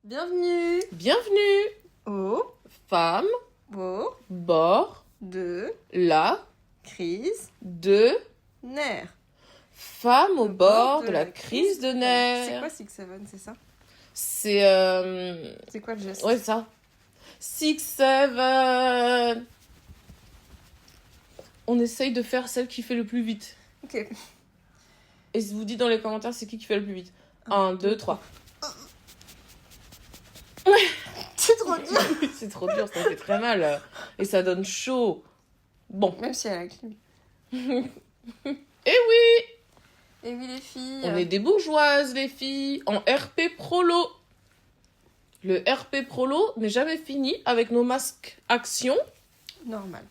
Bienvenue au femme bord de la crise de nerfs. femme au bord de la crise de nerfs. C'est quoi 6-7, c'est ça? C'est quoi le geste? Ouais, c'est ça. 6-7. On essaye de faire celle qui fait le plus vite. Ok. Et je vous dis dans les commentaires c'est qui fait le plus vite. 1, 2, 3. C'est trop dur. C'est trop dur, ça fait très mal. Et ça donne chaud. Bon. Même si elle a la clim. Eh oui! Et oui les filles. On est des bourgeoises les filles, en RP Prolo. Le RP Prolo n'est jamais fini avec nos masques action. Normal.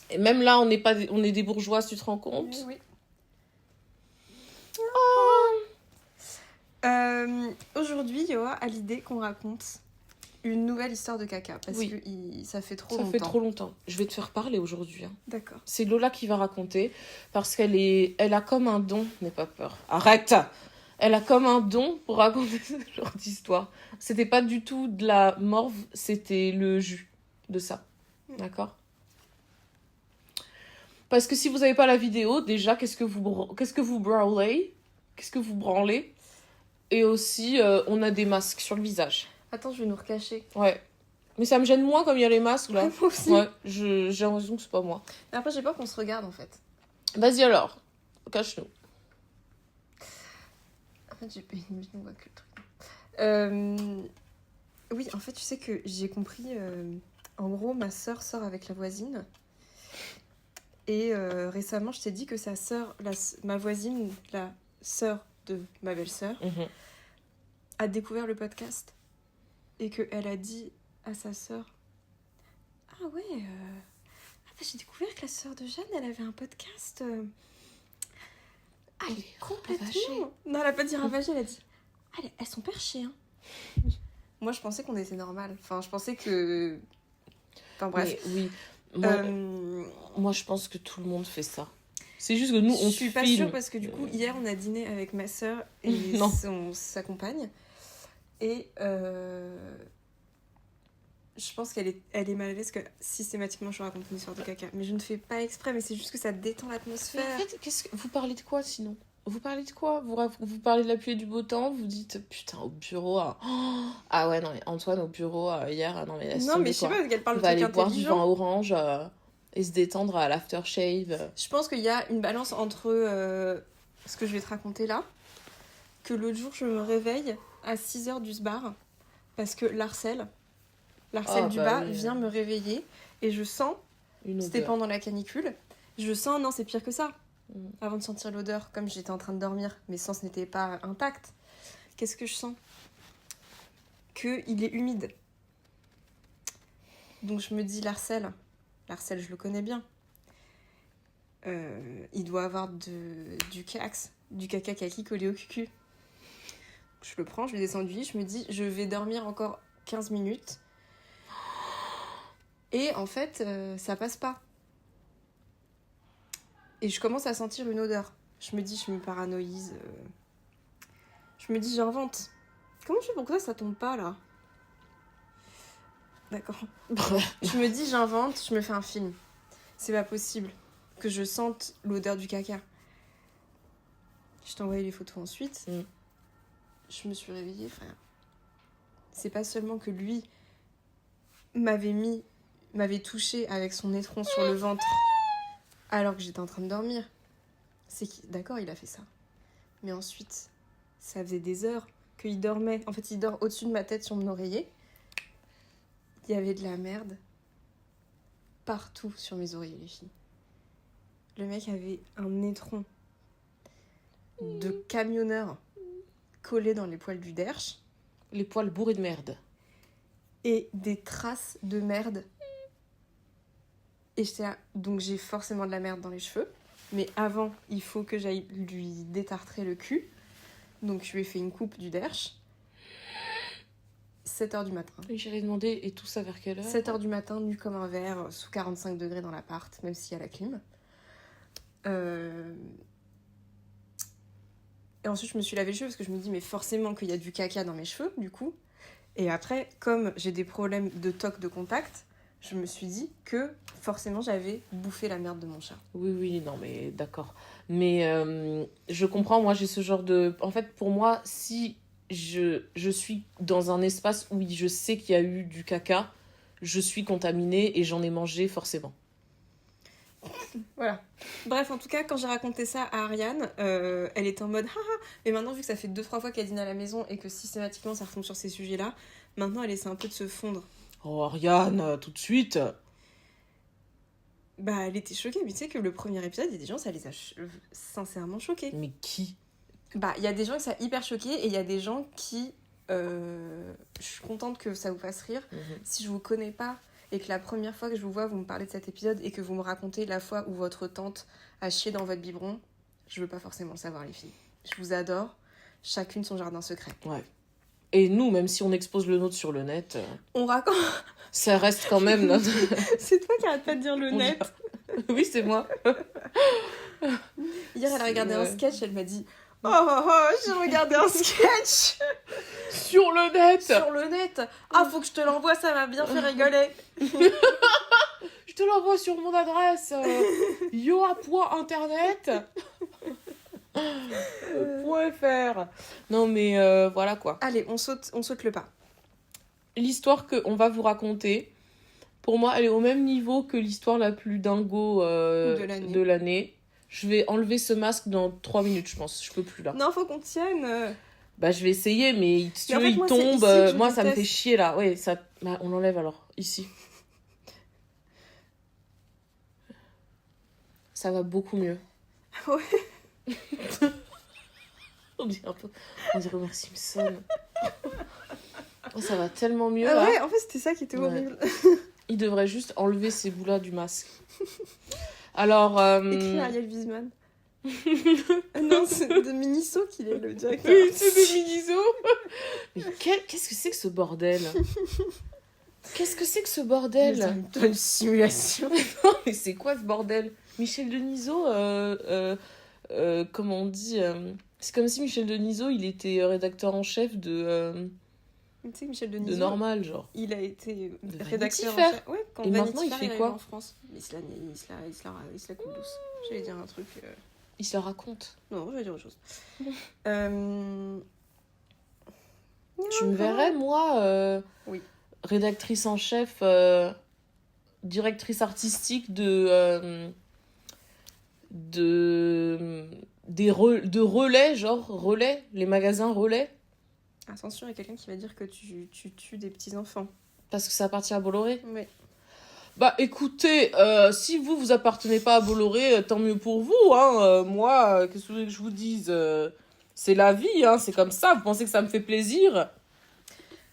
Et même là, on est des bourgeoises, tu te rends compte? Oui. Oh. Aujourd'hui, Yoa a l'idée qu'on raconte une nouvelle histoire de caca. Parce que ça fait trop longtemps. Ça fait trop longtemps. Je vais te faire parler aujourd'hui. D'accord. C'est Lola qui va raconter. Parce elle a comme un don. N'aie pas peur. Arrête! Elle a comme un don pour raconter ce genre d'histoire. C'était pas du tout de la morve, c'était le jus de ça. D'accord? Parce que si vous n'avez pas la vidéo, déjà, qu'est-ce que vous branlez? Qu'est-ce que vous branlez? Et aussi, on a des masques sur le visage. Attends, je vais nous recacher. Ouais. Mais ça me gêne moins comme il y a les masques, là. Moi aussi. Ouais, j'ai l'impression que c'est pas moi. Mais après, j'ai peur qu'on se regarde, en fait. Vas-y alors, cache-nous. En fait, j'ai pas une on voit que le truc. Oui, en fait, tu sais que j'ai compris... En gros, ma sœur sort avec la voisine. Et récemment, je t'ai dit que sa sœur, ma voisine, la sœur de ma belle-sœur, a découvert le podcast. Et qu'elle a dit à sa sœur, ah ouais, j'ai découvert que la sœur de Jeanne, elle avait un podcast. Ah, elle est complètement... Ravagée. Non, elle a pas dit ravagée, elle a dit, elles sont perchées, hein. Moi, je pensais qu'on était normal. Enfin, je pensais que... Enfin, bref. Mais, oui. Moi, je pense que tout le monde fait ça. C'est juste que nous, on filme. Je suis pas sûre parce que du coup, hier, on a dîné avec ma sœur et sa compagne. Et je pense qu'elle est mal à l'aise que systématiquement je raconte une histoire de caca. Mais je ne fais pas exprès, mais c'est juste que ça détend l'atmosphère. Mais en fait, vous parlez de quoi sinon? Vous parlez de quoi? Vous parlez de la pluie et du beau temps? Vous dites, putain, au bureau... Ah ouais, non, mais Antoine, au bureau, hier... Non, mais laisse tomber, mais je sais pas, parce qu'elle parle de trucs intelligents. intelligent. On va aller boire du vin orange et se détendre à l'aftershave. Je pense qu'il y a une balance entre ce que je vais te raconter là, que l'autre jour, je me réveille à 6h du sbar, parce que Larcel du bas vient me réveiller, et je sens, c'était pendant la canicule, je sens, non, c'est pire que ça. Avant de sentir l'odeur, comme j'étais en train de dormir, mes sens n'étaient pas intacts. Qu'est-ce que je sens? Qu'il est humide. Donc je me dis, Larcel, je le connais bien. Il doit avoir du caca kaki collé au cucu. Je le prends, je le descends du lit, je me dis, je vais dormir encore 15 minutes. Et en fait, ça passe pas. Et je commence à sentir une odeur. Je me dis, je me paranoïse. Je me dis, j'invente. Comment je fais pour que ça tombe pas, là? D'accord. Je me dis, j'invente, je me fais un film. C'est pas possible que je sente l'odeur du caca. Je t'ai envoyé les photos ensuite. Je me suis réveillée, frère. C'est pas seulement que lui m'avait touché avec son étron sur le ventre alors que j'étais en train de dormir. D'accord, il a fait ça. Mais ensuite, ça faisait des heures qu'il dormait. En fait, il dort au-dessus de ma tête sur mon oreiller. Il y avait de la merde partout sur mes oreillers, les filles. Le mec avait un étron de camionneur collé dans les poils du derche. Les poils bourrés de merde. Et des traces de merde. Et j'étais là, donc j'ai forcément de la merde dans les cheveux. Mais avant, il faut que j'aille lui détartrer le cul. Donc je lui ai fait une coupe du derche. 7h du matin. Et j'allais demander, et tout ça vers quelle heure? 7h du matin, nu comme un verre, sous 45 degrés dans l'appart, même s'il y a la clim. Et ensuite, je me suis lavé les cheveux parce que je me dis, mais forcément qu'il y a du caca dans mes cheveux, du coup. Et après, comme j'ai des problèmes de toc de contact, je me suis dit que forcément j'avais bouffé la merde de mon chat. Oui, non, mais d'accord. Mais je comprends, moi, j'ai ce genre de... En fait, pour moi, si je suis dans un espace où je sais qu'il y a eu du caca, je suis contaminée et j'en ai mangé forcément. Voilà. Bref, en tout cas, quand j'ai raconté ça à Ariane, elle était en mode haha. Mais maintenant, vu que ça fait 2-3 fois qu'elle dîne à la maison et que systématiquement ça retombe sur ces sujets-là, maintenant elle essaie un peu de se fondre. Oh, Ariane, tout de suite. Bah, elle était choquée, mais tu sais que le premier épisode, il y a des gens, ça les a sincèrement choqués. Mais qui? Bah, il y a des gens qui ça hyper choqué et il y a des gens qui. Je suis contente que ça vous fasse rire. Si je vous connais pas et que la première fois que je vous vois, vous me parlez de cet épisode et que vous me racontez la fois où votre tante a chié dans votre biberon, je veux pas forcément le savoir, les filles. Je vous adore. Chacune son jardin secret. Ouais. Et nous, même si on expose le nôtre sur le net, On raconte. ça reste quand même notre... C'est toi qui arrête pas de dire le net. Oui, c'est moi. Hier, elle a regardé un Ouais. sketch, elle m'a dit oh, j'ai regardé un sketch Sur le net. sur le net. Ah, faut que je te l'envoie, ça m'a bien fait rigoler. Je te l'envoie sur mon adresse yoa.internet. .fr. Non mais voilà quoi. Allez, on saute le pas. L'histoire qu'on va vous raconter, pour moi, elle est au même niveau que l'histoire la plus dingo de l'année. Je vais enlever ce masque dans 3 minutes, je pense. Je peux plus là. Non, faut qu'on tienne. Bah je vais essayer, mais si tu Mais en veux, fait, il moi, c'est tombe. ici que je Moi, ça me déteste. fait chier là. Ouais, ça... Bah, on l'enlève alors. Ici. Ça va beaucoup mieux. Ouais. On dirait un peu... On dirait Homer Simpson. Oh, ça va tellement mieux Ah là. ouais, en fait, c'était ça qui était Ouais. horrible. Il devrait juste enlever ces bouts-là du masque. Alors... Écris Ariel Wiesman. Non, c'est de Miniso qu'il est le directeur. Oui, c'est des Miniso. Mais qu'est-ce que c'est que ce bordel? Qu'est-ce que c'est que ce bordel? Une simulation. Non, mais c'est quoi ce bordel? Michel Denisot, comment on dit c'est comme si Michel Denisot, il était rédacteur en chef de Tu sais que Michel Denisot, Normal, genre. il a été De rédacteur en Vanity Fair. chef. Ouais, quand Et Vanity maintenant, il Fair fait est quoi? arrivé en France. Mais il se la coule douce. J'allais dire un truc... Il se la raconte. Non, je vais dire autre chose. Tu me verrais, moi, Oui. rédactrice en chef, directrice artistique de relais, genre relais, les magasins relais, Attention, il y a quelqu'un qui va dire que tu tues des petits-enfants. parce que ça appartient à Bolloré. Ouais. Bah écoutez, si vous appartenez pas à Bolloré, tant mieux pour vous, hein. Moi, qu'est-ce que vous voulez que je vous dise, c'est la vie, hein, c'est comme ça. Vous pensez que ça me fait plaisir?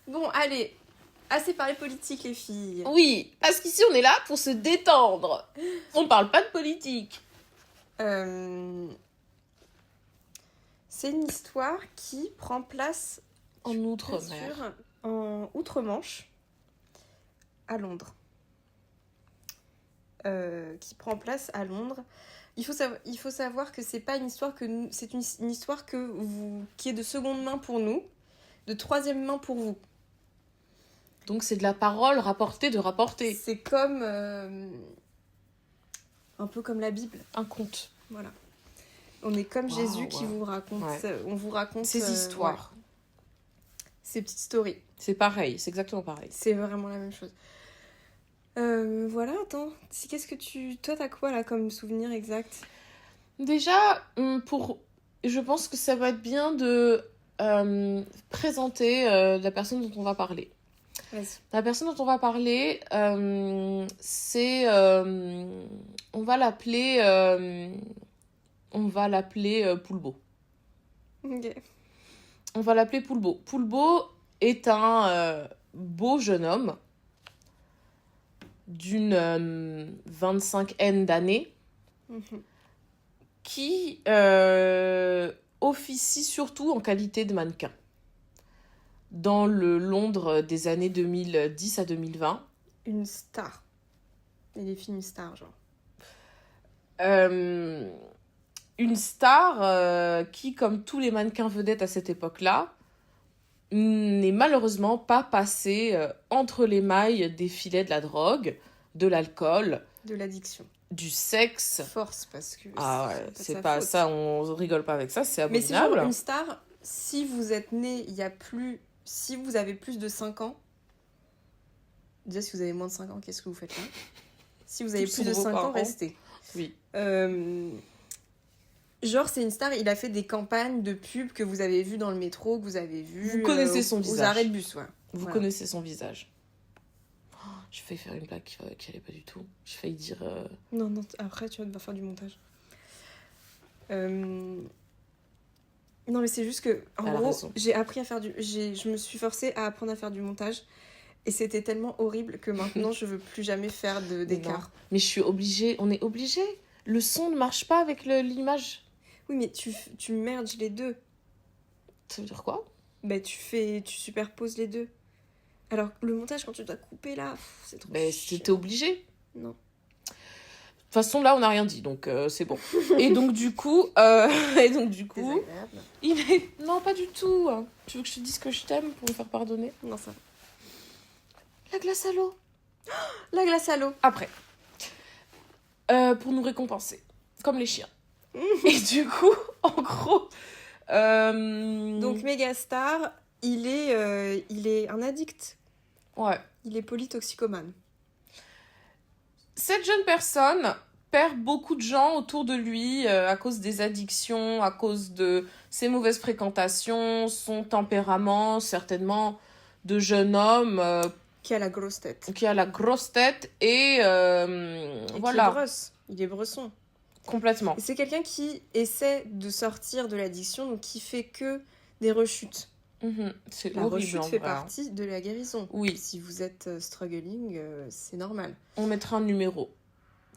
Bon, allez. Assez parlé politique, les filles. Oui, parce qu'ici on est là pour se détendre. On parle pas de politique. C'est une histoire qui prend place En bien outre-mer. sûr, en Outre-Manche, à Londres. Qui prend place à Londres. Il faut savoir que c'est pas une histoire c'est une histoire qui est de seconde main pour nous, de troisième main pour vous. Donc c'est de la parole rapportée de rapporter. C'est comme un peu comme la Bible. Un conte. Voilà. On est comme Wow, Jésus qui wow. vous raconte, Ouais. on vous raconte Ces histoires. ouais, ces petites stories. C'est pareil, c'est exactement pareil. C'est vraiment la même chose. Voilà, attends. Qu'est-ce que toi, t'as quoi là comme souvenir exact? Déjà, je pense que ça va être bien de présenter la personne dont on va parler. Vas-y. La personne dont on va parler, c'est... on va l'appeler Poulbeau. Ok. On va l'appeler Poulbeau. Poulbeau est un beau jeune homme d'une 25aine d'années qui officie surtout en qualité de mannequin dans le Londres des années 2010 à 2020. Une star. Il est une star, genre. une star qui, comme tous les mannequins vedettes à cette époque-là, n'est malheureusement pas passée entre les mailles des filets de la drogue, de l'alcool, De l'addiction. du sexe. Force, parce que Ah ouais, c'est c'est pas pas faute. ça, on rigole pas avec ça, c'est Mais c'est genre abominable. une star, si vous êtes né il y a plus... Si vous avez plus de 5 ans... Déjà, si vous avez moins de 5 ans, qu'est-ce que vous faites là? Si vous avez Tous plus de vos 5 ans, parents. restez. Oui. Genre, c'est une star, il a fait des campagnes de pub que vous avez vues dans le métro, que vous avez vues Vous connaissez son aux visage. arrêts de bus, ouais. Vous Voilà. connaissez son visage. Oh, j'ai failli faire une blague qui allait pas du tout. J'ai failli dire... Non, non, après, tu vas devoir faire du montage. Non, mais c'est juste que, en Elle a gros, raison. j'ai appris à faire je me suis forcée à apprendre à faire du montage. Et c'était tellement horrible que maintenant, je veux plus jamais faire d'écart. Mais je suis obligée, on est obligé. Le son ne marche pas avec l'image. Oui, mais tu merges les deux. Ça veut dire quoi? Bah, tu superposes les deux. Alors, le montage, quand tu dois couper là, c'est trop Mais chiant. t'étais obligée. Non. De toute façon, là, on n'a rien dit, donc c'est bon. Et donc, du coup, Désagréable. il est... Non, pas du tout. Tu veux que je te dise que je t'aime pour me faire pardonner? Non, ça va. La glace à l'eau. La glace à l'eau. Après. Pour nous récompenser. Comme les chiens. Et du coup, en gros... Donc, Megastar, il est un addict. Ouais. Il est polytoxicomane. Cette jeune personne perd beaucoup de gens autour de lui à cause des addictions, à cause de ses mauvaises fréquentations, son tempérament, certainement de jeune homme Qui a la grosse tête. qui a la grosse tête et, Et voilà, qui est brosse. Il est bresson. complètement. Et c'est quelqu'un qui essaie de sortir de l'addiction, donc qui fait que des rechutes. Mhm. C'est La horrible rechute en fait vrai, hein. partie de la guérison. Oui. Si vous êtes struggling, c'est normal. On mettra un numéro,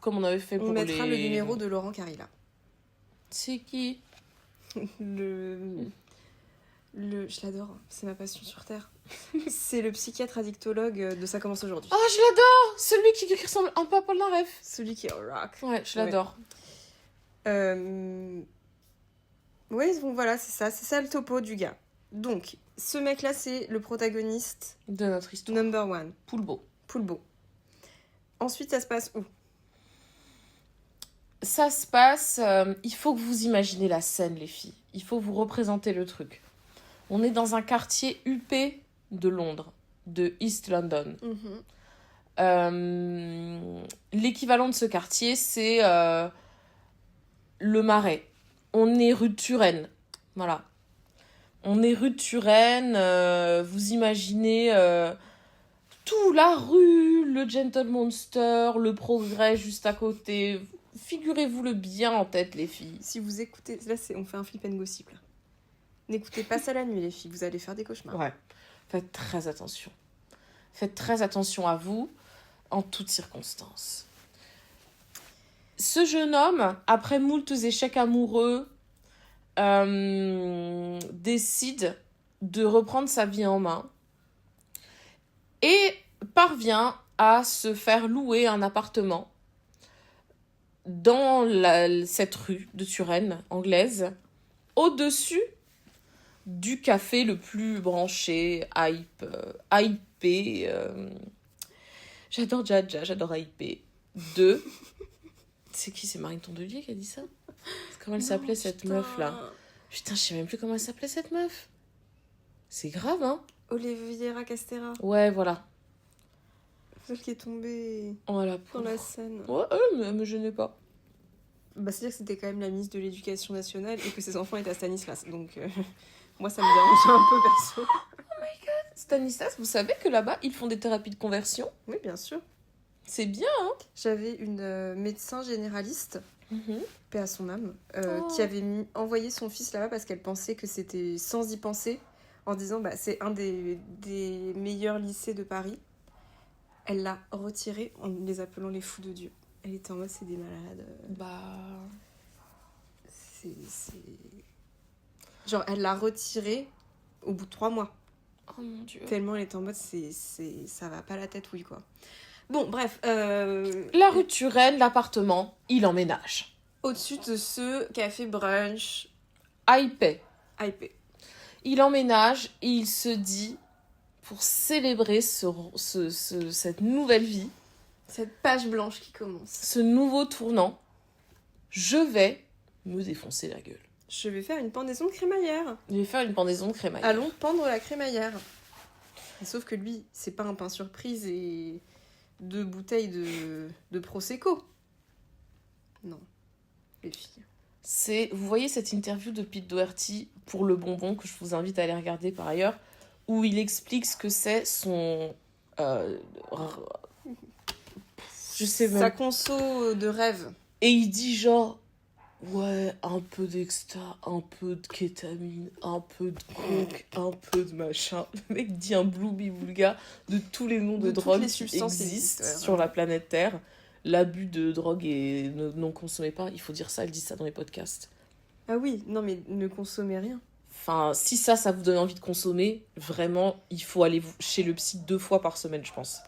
comme on avait fait pour On mettra les... le numéro de Laurent Carilla. C'est qui? Je l'adore, c'est ma passion sur Terre. C'est le psychiatre addictologue de Ça commence aujourd'hui. Ah, je l'adore! Celui qui ressemble un peu à Paul Naref. Celui qui est au rock. Ouais, je l'adore. Oui, bon voilà, c'est ça le topo du gars. Donc, ce mec-là, c'est le protagoniste De notre histoire. number one, Poulbeau. Poulbeau. Ensuite, ça se passe où? Ça se passe... il faut que vous imaginez la scène, les filles. Il faut vous représenter le truc. On est dans un quartier huppé de Londres, de East London. L'équivalent de ce quartier, c'est le Marais. On est rue de Turenne. Voilà. On est rue de Turenne. Vous imaginez tout, la rue, le Gentle Monster, le Progrès juste à côté. Figurez-vous-le bien en tête, les filles. Si vous écoutez... Là, on fait un flip and gossip, là. N'écoutez pas ça la nuit, les filles. Vous allez faire des cauchemars. Ouais. Faites très attention. Faites très attention à vous en toutes circonstances. Ce jeune homme, après moultes échecs amoureux, décide de reprendre sa vie en main et parvient à se faire louer un appartement dans cette rue de Turenne anglaise, au-dessus du café le plus branché, hypé. J'adore Jaja, j'adore hypé. C'est qui? C'est Marine Tondelier qui a dit ça? Comment elle s'appelait cette meuf là? Putain, je sais même plus comment elle s'appelait cette meuf. C'est grave, hein? Oliviera Castera. Ouais, voilà. Celle qui est tombée Voilà. dans la Seine. Ouais, mais elle me gênait pas. Bah, c'est-à-dire que c'était quand même la ministre de l'Éducation nationale et que ses enfants étaient à Stanislas. Donc, moi, ça me dérangeait un peu perso. Stanislas, vous savez que là-bas, ils font des thérapies de conversion? Oui, bien sûr. C'est bien, hein? J'avais une médecin généraliste, paix à son âme, qui avait envoyé son fils là-bas parce qu'elle pensait que c'était sans y penser, en disant bah, c'est un des meilleurs lycées de Paris. Elle l'a retiré en les appelant les fous de Dieu. Elle était en mode c'est des malades. C'est... Genre, elle l'a retiré au bout de 3 mois. Oh mon Dieu. Tellement elle était en mode ça va pas la tête, oui, quoi. Bon, bref. La rue de Turenne, l'appartement, il emménage. au-dessus de ce café brunch hypé. hypé. Il emménage et il se dit, pour célébrer cette nouvelle vie, Cette page blanche qui commence. ce nouveau tournant, je vais me défoncer la gueule. Je vais faire une pendaison de crémaillère. Je vais faire une pendaison de crémaillère. Allons pendre la crémaillère. Sauf que lui, c'est pas un pain surprise et 2 bouteilles de Prosecco. Non. Les filles. Vous voyez cette interview de Pete Doherty pour Le Bonbon, que je vous invite à aller regarder par ailleurs, où il explique ce que c'est son... je sais même... Sa conso de rêve. Et il dit genre... Ouais, un peu d'exta, un peu de kétamine, un peu de coke, un peu de machin. Le mec dit un bloubi-boulga de tous les noms de drogues les qui substances existent existent, ouais, sur la planète Terre. L'abus de drogue et ne non consommez pas, il faut dire ça, elle dit ça dans les podcasts. Ah oui, non mais ne consommez rien. Enfin, si ça vous donne envie de consommer, vraiment, il faut aller chez le psy 2 fois par semaine, je pense.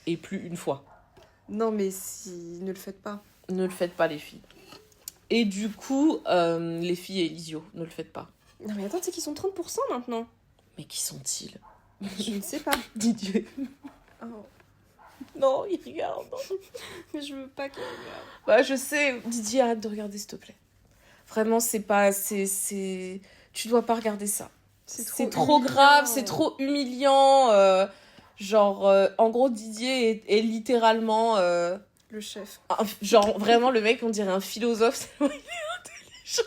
Et plus une fois. Non mais ne le faites pas. Ne le faites pas, les filles. Et du coup, les filles et Elisio, ne le faites pas. Non mais attends, tu sais qu'ils sont 30% maintenant. Mais qui sont-ils? Je ne sais pas. Didier. Oh. Non, il regarde. Mais je veux pas qu'il regarde. Bah, je sais, Didier, arrête de regarder, s'il te plaît. Vraiment, c'est pas... Tu dois pas regarder ça. C'est trop grave, c'est trop humiliant. En gros, Didier est littéralement... Le chef. genre, vraiment, le mec, on dirait un philosophe, tellement il est intelligent.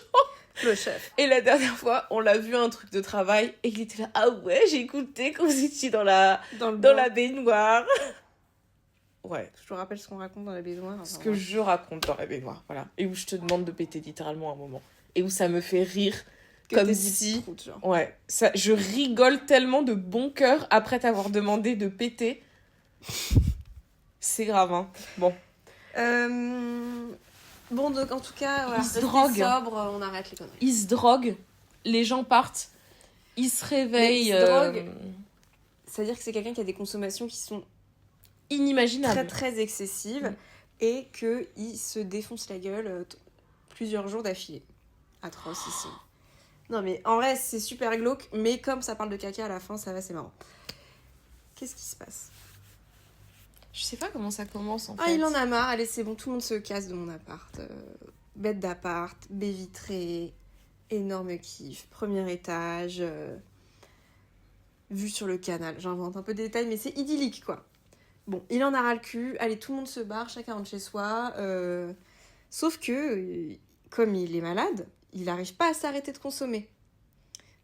Le chef. Et la dernière fois, on l'a vu à un truc de travail, et il était là, ah ouais, j'ai écouté quand vous étiez dans la baignoire. Ouais. Je te rappelle ce qu'on raconte dans la baignoire. Ce que je raconte dans la baignoire, voilà. Et où je te demande de péter littéralement un moment. Et où ça me fait rire, comme si... Ouais, ça, je rigole tellement de bon cœur après t'avoir demandé de péter. C'est grave, hein. Bon. Bon, donc en tout cas, voilà, ils se droguent. Sobre, on arrête les conneries. Ils se droguent, les gens partent, ils se réveillent. Ils se droguent, c'est-à-dire que c'est quelqu'un qui a des consommations qui sont inimaginables. Très très excessives et qu'il se défonce la gueule plusieurs jours d'affilée. Atroce ici. Non mais en vrai, c'est super glauque, mais comme ça parle de caca à la fin, ça va, c'est marrant. Qu'est-ce qui se passe ? Je sais pas comment ça commence en fait. Ah, il en a marre, allez c'est bon, tout le monde se casse de mon appart. Bête d'appart, baie vitrée, énorme kiff, premier étage, vue sur le canal. J'invente un peu de détails, mais c'est idyllique quoi. Bon, il en a ras le cul, allez tout le monde se barre, chacun rentre chez soi. Sauf que, comme il est malade, il n'arrive pas à s'arrêter de consommer.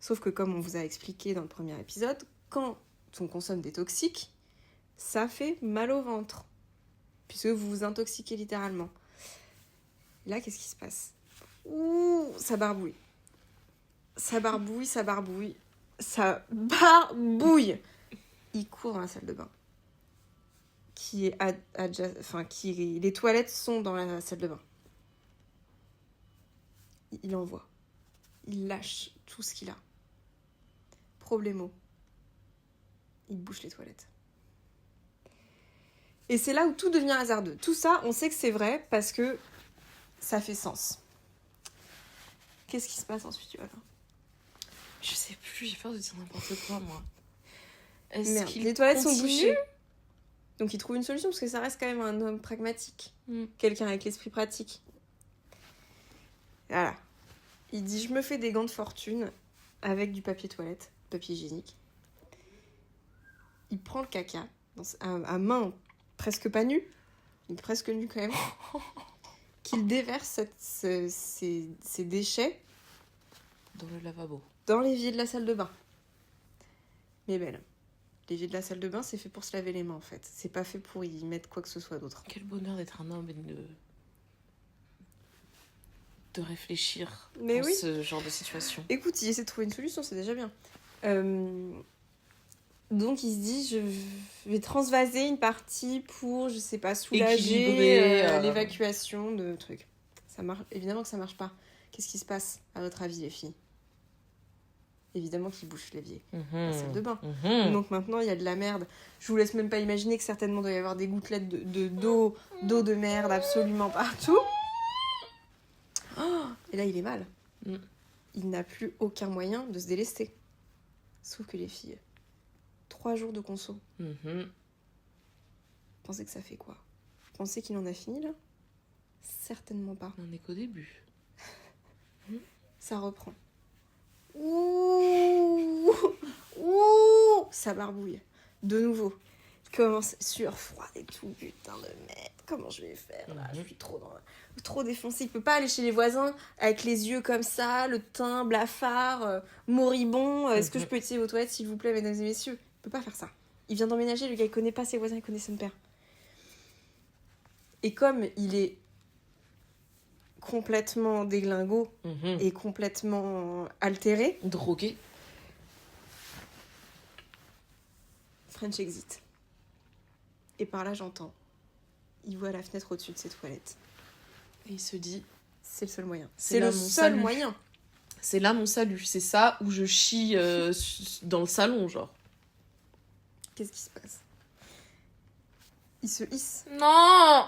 Sauf que comme on vous a expliqué dans le premier épisode, quand on consomme des toxiques, ça fait mal au ventre, puisque vous vous intoxiquez littéralement. Là, qu'est-ce qui se passe ? Ouh, ça barbouille. Ça barbouille. Il court dans la salle de bain. Les toilettes sont dans la salle de bain. Il envoie. Il lâche tout ce qu'il a. Problemo. Il bouche les toilettes. Et c'est là où tout devient hasardeux. Tout ça, on sait que c'est vrai parce que ça fait sens. Qu'est-ce qui se passe ensuite, Yoann ? Je sais plus, j'ai peur de dire n'importe quoi, moi. Merde, les toilettes sont bouchées. Donc il trouve une solution, parce que ça reste quand même un homme pragmatique. Quelqu'un avec l'esprit pratique. Voilà. Il dit, je me fais des gants de fortune avec du papier toilette, papier hygiénique. Il prend le caca à main presque pas nue, presque nue quand même, qu'il déverse ces déchets dans le lavabo, dans l'évier de la salle de bain. Mais belle, l'évier de la salle de bain, c'est fait pour se laver les mains en fait. C'est pas fait pour y mettre quoi que ce soit d'autre. Quel bonheur d'être un homme et de réfléchir ce genre de situation. Écoute, il essaie de trouver une solution, c'est déjà bien. Donc il se dit, je vais transvaser une partie pour, je sais pas, soulager l'évacuation de trucs. Ça marche, évidemment que ça marche pas. Qu'est-ce qui se passe, à votre avis, les filles ? Évidemment qu'il bouche l'évier, la salle de bain. Donc maintenant, il y a de la merde. Je vous laisse même pas imaginer que certainement doit y avoir des gouttelettes d'eau de merde absolument partout. Et là, il est mal. Mm. Il n'a plus aucun moyen de se délester. Sauf que les filles, 3 jours de conso. Mhm. Pensez que ça fait quoi? Pensez qu'il en a fini, là? Certainement pas. On n'est qu'au début. Ça reprend. Ouh, ouh, ça barbouille. De nouveau. Il commence sur froid et tout. Putain de merde. Comment je vais faire là? Je suis trop défoncée. Il peut pas aller chez les voisins avec les yeux comme ça, le teint blafard, moribond. Est-ce que je peux utiliser vos toilettes, s'il vous plaît, mesdames et messieurs? Il peut pas faire ça. Il vient d'emménager, le gars, il connaît pas ses voisins, il connaît son père. Et comme il est complètement déglingo Mhm. et complètement altéré, Drogué. French exit. Et par là, j'entends. Il voit la fenêtre au-dessus de ses toilettes. Et il se dit, C'est le seul moyen. C'est C'est là le mon seul salut. moyen. c'est là mon salut. C'est ça où je chie dans le salon, genre. Qu'est-ce qui se passe? Il se hisse Non!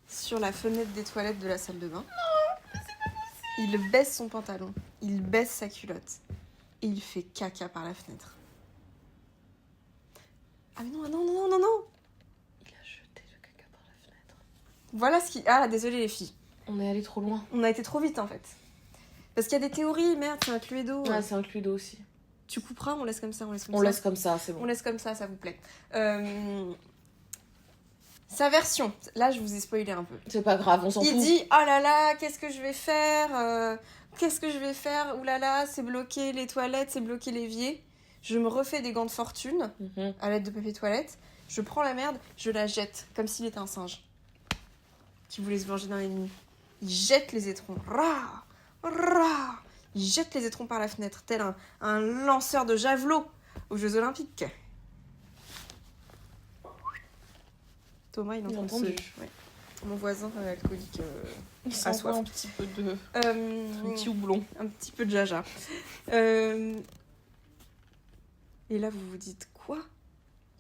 sur la fenêtre des toilettes de la salle de bain. Non, c'est pas possible. Il baisse son pantalon. Il baisse sa culotte. Et il fait caca par la fenêtre. Ah mais non, non, non, non, non. Il a jeté le caca par la fenêtre. Voilà ce qui... Ah, désolé les filles. On est allé trop loin. On a été trop vite en fait. Parce qu'il y a des théories, merde, c'est un Cluedo. Ah, c'est un Cluedo aussi. Tu couperas, on laisse comme ça, on laisse comme On ça. laisse comme ça, c'est bon. On laisse comme ça vous plaît. Sa version, là je vous ai spoilé un peu. C'est pas grave, on s'en fout. Il dit, oh là là, qu'est-ce que je vais faire? Qu'est-ce que je vais faire? Ouh là là, c'est bloqué les toilettes, c'est bloqué l'évier. Je me refais des gants de fortune Mhm. à l'aide de papier toilette. Je prends la merde, je la jette, comme s'il était un singe qui voulait se venger d'un ennemi. Il jette les étrons. Rah, rah. Il jette les étrons par la fenêtre, tel un lanceur de javelot aux Jeux Olympiques. Thomas, il est en Bien train de entendu. se... Ouais. Mon voisin alcoolique. Il à s'envoie soif. un petit peu de... Un Un petit houblon. petit peu de jaja. Et là, vous vous dites quoi?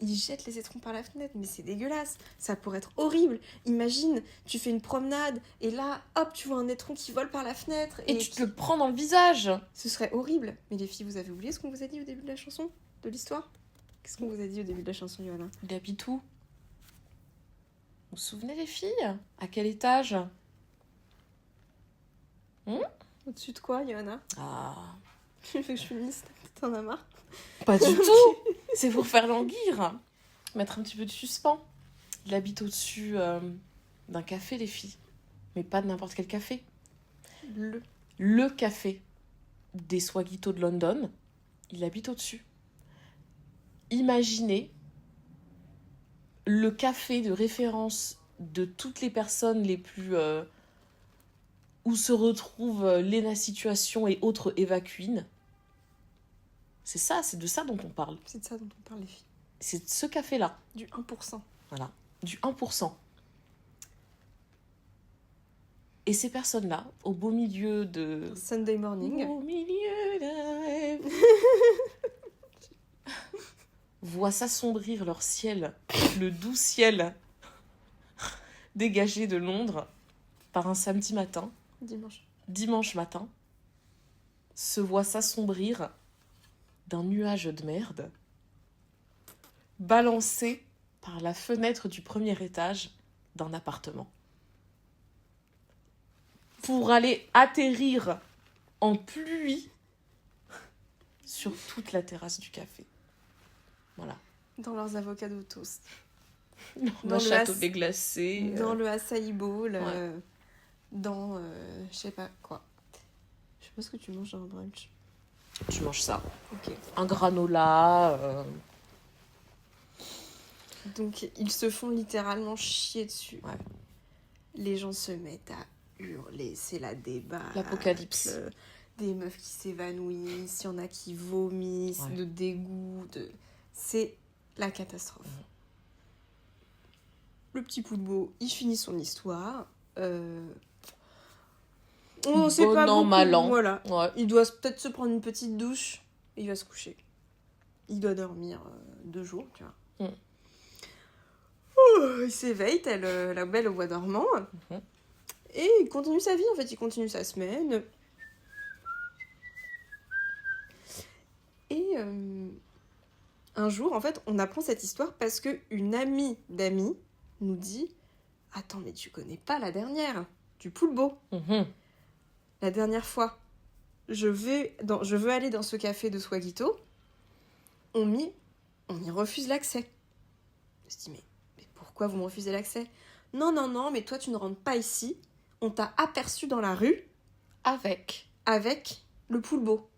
Il jette les étrons par la fenêtre, mais c'est dégueulasse. Ça pourrait être horrible. Imagine, tu fais une promenade et là, hop, tu vois un étron qui vole par la fenêtre. Et tu te le prends dans le visage. Ce serait horrible. Mais les filles, vous avez oublié ce qu'on vous a dit au début de la chanson? De l'histoire? Qu'est-ce qu'on vous a dit au début de la chanson, Johanna? Il habite où? Vous vous souvenez les filles? À quel étage? Au-dessus de quoi, Johanna? Ah... Tu veux que je finisse? T'en as marre? Pas du tout. C'est pour faire languir. Mettre un petit peu de suspens. Il habite au-dessus d'un café, les filles. Mais pas de n'importe quel café. Le café des Swaggito de London. Il habite au-dessus. Imaginez le café de référence de toutes les personnes les plus... où se retrouvent Lena Situation et autres évacuines. C'est ça, c'est de ça dont on parle. C'est de ça dont on parle, les filles. C'est de ce café-là. Du 1%. Voilà, du 1%. Et ces personnes-là, au beau milieu de... Sunday morning. Au milieu d'un... voient s'assombrir leur ciel, le doux ciel dégagé de Londres par un samedi matin, dimanche matin, se voient s'assombrir d'un nuage de merde balancé par la fenêtre du premier étage d'un appartement pour aller atterrir en pluie sur toute la terrasse du café. Voilà. Dans leurs avocados toast. Dans le château déglacé. Dans le acai bowl. Ouais. Dans je sais pas quoi. Je sais pas ce que tu manges dans un brunch. Tu manges ça. Ok. Un granola. Donc ils se font littéralement chier dessus. Ouais. Les gens se mettent à hurler, c'est la débâcle. L'apocalypse. Des meufs qui s'évanouissent, il y en a qui vomissent, Ouais. de dégoût. C'est la catastrophe. Le petit Poulbeau, il finit son histoire. On sait Bon pas an, beaucoup. mal an. Voilà. Ouais. Il doit peut-être se prendre une petite douche et il va se coucher. Il doit dormir 2 jours, tu vois. Il s'éveille, tel la belle au bois dormant. Mhm. Et il continue sa vie, en fait. Il continue sa semaine. Et un jour, en fait, on apprend cette histoire parce qu'une amie d'amis nous dit « Attends, mais tu connais pas la dernière, du Poulbeau. La dernière fois, je veux aller dans ce café de Swagito. On y refuse l'accès. » Je me dis « Mais pourquoi vous me refusez l'accès ?»« Non, mais toi, tu ne rentres pas ici. On t'a aperçu dans la rue. » Avec le Poulbeau.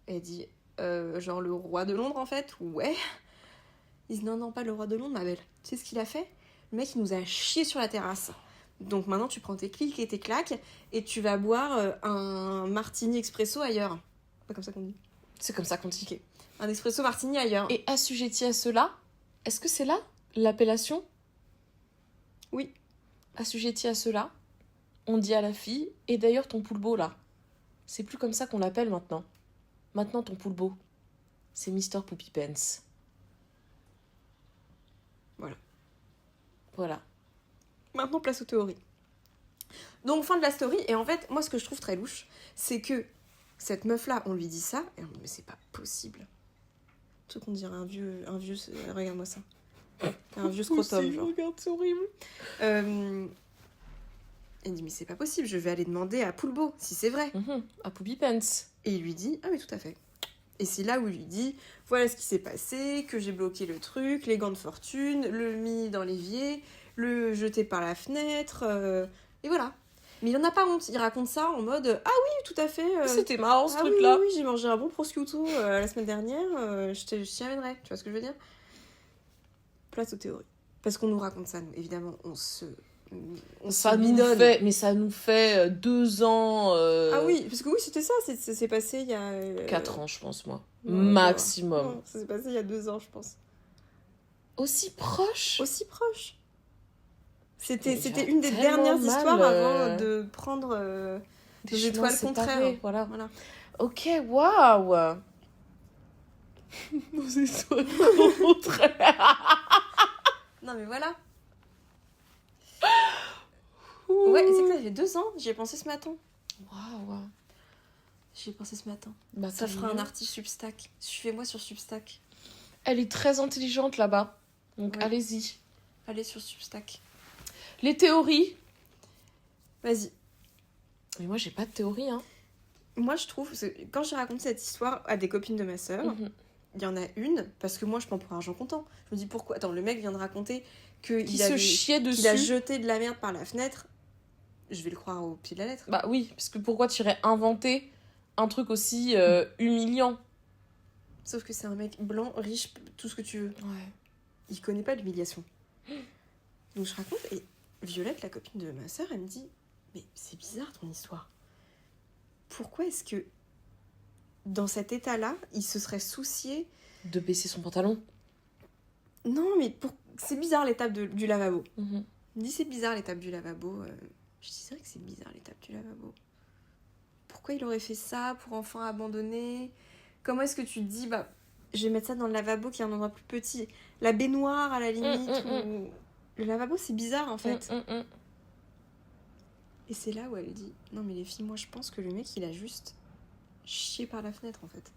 Elle dit genre le roi de Londres en fait. Ouais. Ils disent non, pas le roi de Londres, ma belle. Tu sais ce qu'il a fait? Le mec il nous a chié sur la terrasse. Donc maintenant tu prends tes clics et tes claques et tu vas boire un martini expresso ailleurs. Pas comme ça qu'on dit. C'est comme ça qu'on dit. Okay. Un espresso martini ailleurs. Et assujetti à cela, est-ce que c'est là l'appellation? Oui. Assujetti à cela, on dit à la fille, et d'ailleurs ton Poulbeau là, c'est plus comme ça qu'on l'appelle maintenant. Maintenant ton Poulbeau, c'est Mr. Poopy Pants. Voilà. Maintenant place aux théories. Donc fin de la story, et en fait, moi ce que je trouve très louche, c'est que cette meuf là, on lui dit ça, et on dit mais c'est pas possible. Tout qu'on dirait un vieux, regarde-moi ça. Un vieux scrotum, genre. Regarde, c'est horrible. Elle dit mais c'est pas possible, je vais aller demander à Poulbeau si c'est vrai. À Poopy Pants. Et il lui dit ah oui tout à fait. Et c'est là où il lui dit voilà ce qui s'est passé, que j'ai bloqué le truc, les gants de fortune, le mis dans l'évier, le jeté par la fenêtre, et voilà. Mais il en a pas honte, il raconte ça en mode ah oui tout à fait. C'était marrant ce ah truc-là. Oui, j'ai mangé un bon prosciutto la semaine dernière, je t'y amènerai, tu vois ce que je veux dire? Place aux théories. Parce qu'on nous raconte ça, nous, évidemment, on se bidonne. Mais ça nous fait 2 ans. Ah oui, parce que oui, c'était ça, c'est passé il y a. 4 ans, je pense, moi. Non, Maximum. Non, ça s'est passé il y a 2 ans, je pense. Aussi proche. C'était une des dernières histoires avant de prendre des étoiles contraires. Voilà. Ok, waouh. Nos étoiles contraires. Non, mais voilà. Ouais, c'est que ça fait 2 ans, j'y ai pensé ce matin. Waouh. J'y ai pensé ce matin. Bah, ça fera un article Substack. Suivez-moi sur Substack. Elle est très intelligente là-bas. Donc ouais. Allez-y. Allez sur Substack. Les théories. Vas-y. Mais moi, j'ai pas de théorie, hein. Moi, je trouve, quand j'ai raconté cette histoire à des copines de ma sœur, il y en a une, parce que moi, je prends pour argent comptant. Je me dis pourquoi. Attends, le mec vient de raconter qu'il a jeté de la merde par la fenêtre. Je vais le croire au pied de la lettre. Bah oui, parce que pourquoi tu irais inventer un truc aussi humiliant? Sauf que c'est un mec blanc, riche, tout ce que tu veux. Ouais. Il connaît pas l'humiliation. Donc je raconte, et Violette, la copine de ma sœur, elle me dit mais c'est bizarre ton histoire. Pourquoi est-ce que dans cet état-là, il se serait soucié de baisser son pantalon? Non, mais c'est bizarre l'étape du lavabo. Il me dit c'est bizarre l'étape du lavabo. Je dis c'est vrai que c'est bizarre l'étape du lavabo. Pourquoi il aurait fait ça pour enfants abandonnés? Comment est-ce que tu te dis bah je vais mettre ça dans le lavabo qui est un endroit plus petit, la baignoire à la limite ou... Le lavabo c'est bizarre en fait. Et c'est là où elle dit non mais les filles, moi je pense que le mec il a juste chié par la fenêtre en fait.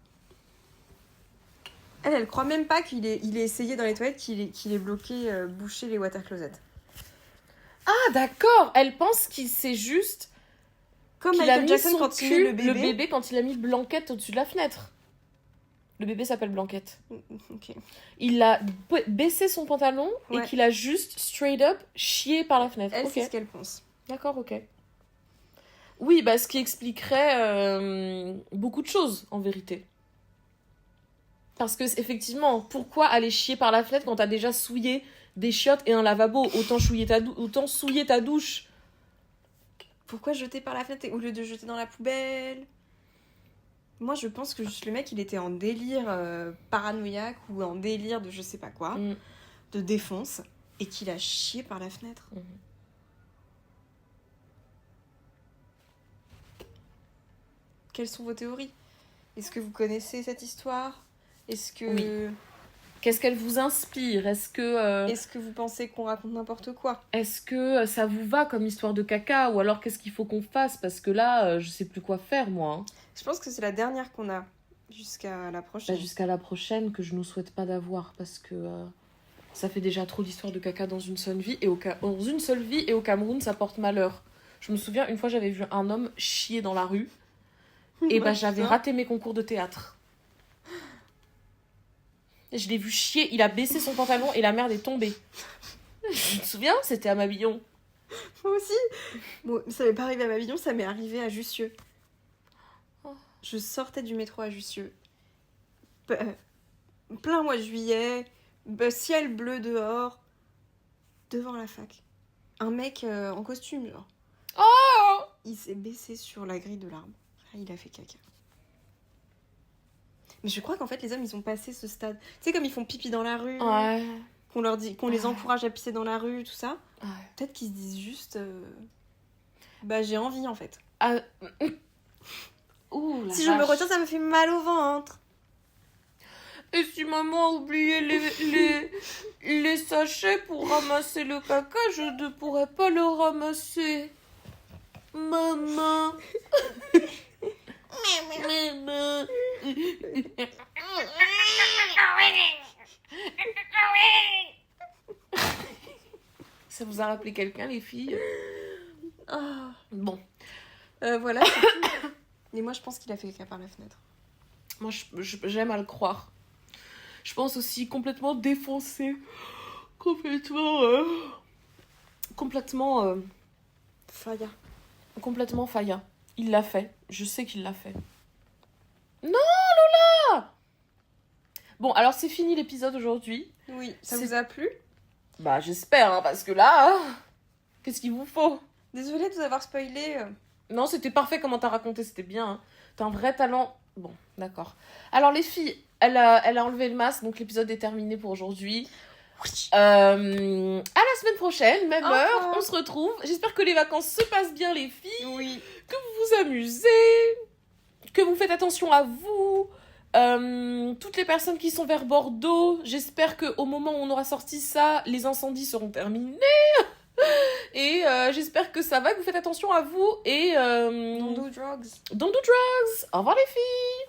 Elle croit même pas qu'il ait essayé dans les toilettes, qu'il ait bloqué, bouché les water closets. Ah d'accord, elle pense qu'il s'est juste comme qu'il Michael a mis Jackson son quand cul, il met le bébé quand il a mis Blanquette au-dessus de la fenêtre. Le bébé s'appelle Blanquette. Okay. Il a baissé son pantalon ouais. et qu'il a juste straight up chié par la fenêtre. Elle, c'est ce qu'elle pense. D'accord, ok. Oui, bah ce qui expliquerait beaucoup de choses, en vérité. Parce que, effectivement, pourquoi aller chier par la fenêtre quand t'as déjà souillé des chiottes et un lavabo? Autant souiller ta douche. Pourquoi jeter par la fenêtre au lieu de jeter dans la poubelle? Moi, je pense que juste le mec, il était en délire paranoïaque ou en délire de je sais pas quoi, de défonce, et qu'il a chié par la fenêtre. Quelles sont vos théories? Est-ce que vous connaissez cette histoire? Est-ce que... Oui. Qu'est-ce qu'elle vous inspire? Est-ce que vous pensez qu'on raconte n'importe quoi? est-ce que ça vous va comme histoire de caca? Ou alors qu'est-ce qu'il faut qu'on fasse? Parce que là, je sais plus quoi faire, moi. Hein. Je pense que c'est la dernière qu'on a jusqu'à la prochaine. Bah, jusqu'à la prochaine, que je nous souhaite pas d'avoir. Parce que ça fait déjà trop d'histoires de caca dans une seule vie. Dans une seule vie, et au Cameroun, ça porte malheur. Je me souviens, une fois, j'avais vu un homme chier dans la rue. Et bah, j'avais raté mes concours de théâtre. Je l'ai vu chier, il a baissé son pantalon et la merde est tombée. Je me souviens, c'était à Mabillon. Moi aussi. Bon, ça m'est pas arrivé à Mabillon, ça m'est arrivé à Jussieu. Je sortais du métro à Jussieu. Plein mois de juillet, ciel bleu dehors, devant la fac. Un mec en costume, genre. Oh! Il s'est baissé sur la grille de l'arbre. Il a fait caca. Mais je crois qu'en fait, les hommes, ils ont passé ce stade. Tu sais, comme ils font pipi dans la rue, Ouais. qu'on leur dit, qu'on les encourage à pisser dans la rue, tout ça. Ouais. Peut-être qu'ils se disent juste... Bah, j'ai envie, en fait. Ouh, la Si je me retiens, ça me fait mal au ventre. Et si maman a oublié les sachets pour ramasser le caca, je ne pourrais pas le ramasser. Maman. Maman. Ça vous a rappelé quelqu'un, les filles? Ah. Bon. Voilà, c'est tout. Et moi, je pense qu'il a fait caca par la fenêtre. Moi, j'aime à le croire. Je pense aussi complètement défoncé. Complètement... Faya. Complètement faillat. Il l'a fait. Je sais qu'il l'a fait. Non, Lola! Bon, alors c'est fini l'épisode aujourd'hui. Oui, ça vous a plu? Bah, j'espère, hein, parce que là... Qu'est-ce qu'il vous faut? Désolée de vous avoir spoilé. Non, c'était parfait comment t'as raconté, c'était bien. Hein. T'as un vrai talent. Bon, d'accord. Alors les filles, elle a enlevé le masque, donc l'épisode est terminé pour aujourd'hui. À la semaine prochaine, même heure, on se retrouve. J'espère que les vacances se passent bien, les filles. Oui. Que vous vous amusez, que vous faites attention à vous. Toutes les personnes qui sont vers Bordeaux, j'espère qu'au moment où on aura sorti ça, les incendies seront terminés. Et j'espère que ça va, que vous faites attention à vous. Et Don't do drugs. Don't do drugs. Au revoir les filles.